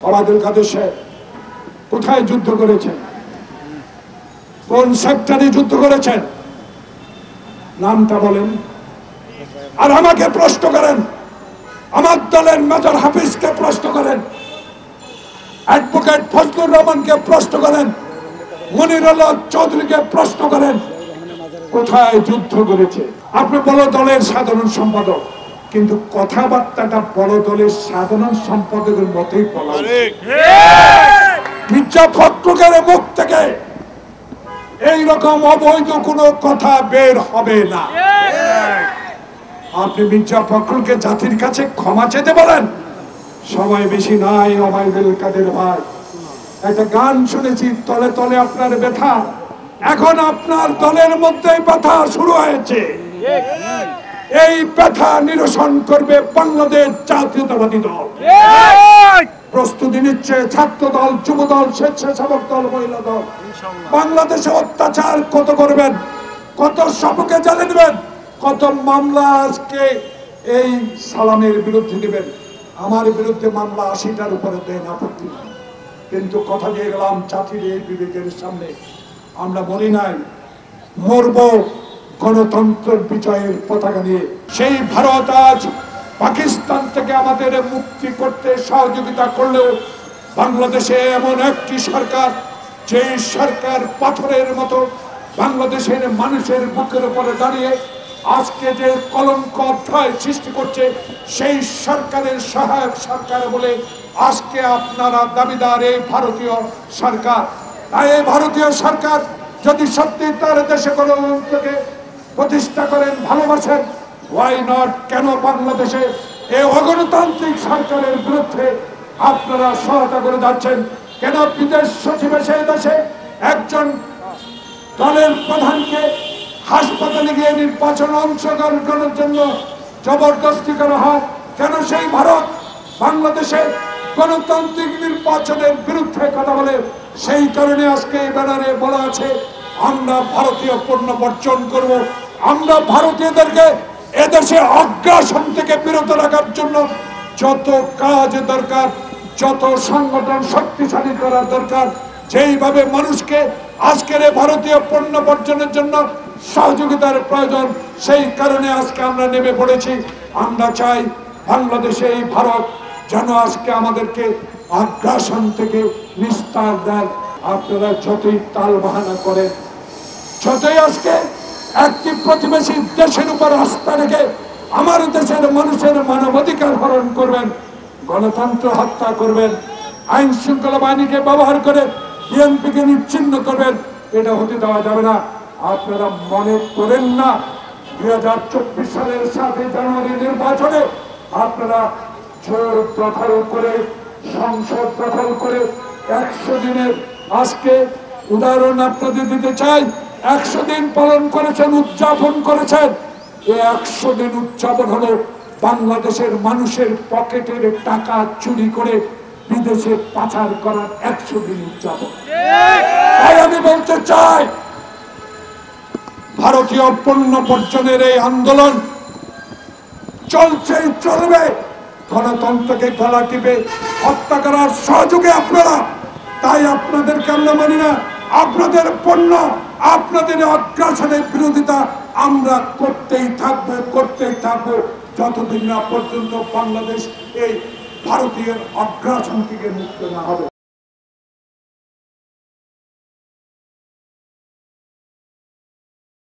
ওবায়দুল কাদের সাহেব কোথায় যুদ্ধ করেছেন, কোন সেক্টরে যুদ্ধ করেছেন, নামটা বলেন। আর আমাকে প্রশ্ন করেন, আমার দলের মেজর হাফিজকে প্রশ্ন করেন, অ্যাডভোকেট ফজলুর রহমানকে প্রশ্ন করেন, মনিরুল্লাহ চৌধুরীকে প্রশ্ন করেন, কোথায় যুদ্ধ করেছে। আপনি বড় দলের সাধারণ সম্পাদক, কিন্তু কথাবার্তাটা বড় দলের সাধারণ সম্পাদকের মতোই বলা। মির্জা ফখরুলের মুখ থেকে এইরকম অবৈধ কোনো কথা বের হবে না। আপনি মির্জা ফখরুলকে জাতির কাছে ক্ষমা চেতে বলেন, সময় বেশি নাই ওবায়দুল কাদের ভাই। একটা গান শুনেছি, তলে তলে আপনার ব্যথা, এখন আপনার দলের মধ্যে ব্যথা শুরু হয়েছে। এই ব্যথা নিরসন করবে বাংলাদেশ জাতীয়তাবাদী দল। প্রস্তুতি নিচ্ছে ছাত্র দল, যুব দল, স্বেচ্ছাসেবক দল, মহিলা দল। বাংলাদেশে অত্যাচার কত করবেন, কত সবকে জ্বালে দেবেন, কত মামলা আজকে এই সালামের বিরুদ্ধে দিবেন। আমার বিরুদ্ধে মামলা 80টার উপরে দেন, আপত্তি নাই, কিন্তু কথা দিয়ে গেলাম জাতির এই বিবেকের সামনে আমরা মরি নাই, মরব গণতন্ত্রের বিজয়ের পতাকা নিয়ে। সেই ভারত আজ পাকিস্তান থেকে আমাদের মুক্তি করতে সহযোগিতা করলেও বাংলাদেশে এমন একটি সরকার, যে সরকার পাথরের মতো বাংলাদেশের মানুষের বুকের উপরে দাঁড়িয়ে আজকে যে কলঙ্ক অধ্যায় সৃষ্টি করছে, সেই সরকারের সহায়ক সরকার বলে আজকে আপনারা দাবিদার এই ভারতীয় সরকার। তাই এই ভারতীয় সরকার যদি সত্যি তার দেশে গণতন্ত্রকে প্রতিষ্ঠা করেন, ভালোবাসেন, ওয়াই নট, কেন বাংলাদেশে এই অগণতান্ত্রিক সরকারের বিরুদ্ধে আপনারা সহায়তা করে যাচ্ছেন? কেন বিদেশ সচিব এসে দেশে একজন দলের প্রধানকে হাসপাতালে গিয়ে নির্বাচন অংশগ্রহণের জন্য জবরদস্তি করা হয়? কেন সেই ভারত বাংলাদেশে গণতান্ত্রিক নির্বাচনের বিরুদ্ধে কথা বলে? সেই কারণে আজকে এই ব্যানারে বলা আছে আমরা ভারতীয় পণ্য বর্জন করব। আমরা ভারতীয়দেরকে এদেশে অগ্রাসন থেকে বিরত রাখার জন্য যত কাজ দরকার, যত সংগঠন শক্তিশালী করার দরকার, যেইভাবে মানুষকে আজকের ভারতীয় পণ্য বর্জনের জন্য সহযোগিতার প্রয়োজন, সেই কারণে আজকে আমরা নেমে পড়েছি। আমরা চাই বাংলাদেশে এই ভারত যেন আজকে আমাদেরকে আগ্রাসন থেকে নিস্তার দেন। আপনারা যতই তাল বাহানা করেন, যতই আজকে একটি প্রতিবেশী দেশের উপর আস্থা রেখে আমার দেশের মানুষের মানবাধিকার হরণ করবেন, গণতন্ত্র হত্যা করবেন, আইন শৃঙ্খলা বাহিনীকে ব্যবহার করে বিএনপিকে নিচ্ছিন্ন করবেন, এটা হতে দেওয়া যাবে না। আপনারা মনে করেন না 2024 সালের 7 জানুয়ারি নির্বাচনে আপনারা জোর দখল করে, সংসদ দখল করে 100 দিনের আজকে উদাহরণ আপনাদের দিতে চাই। 100 দিন পালন করেছেন, উদযাপন করেছেন। এই 100 দিন উদযাপন হলো বাংলাদেশের মানুষের পকেটের টাকা চুরি করে বিদেশে পাচার করার 100 দিন উদযাপন। তাই আমি বলতে চাই, ভারতীয় পণ্য বর্জনের এই আন্দোলন চলছে, চলবে। গণতন্ত্রকে গলা টিপে হত্যা করার সহযোগী আপনারা। তাই আপনাদেরকে আমরা মানি না। আপনাদের পণ্য, আপনাদের অগ্রাসনের বিরোধিতা আমরা করতেই থাকবো যতদিন না পর্যন্ত বাংলাদেশ এই ভারতীয় অগ্রাসন থেকে মুক্ত না হবে।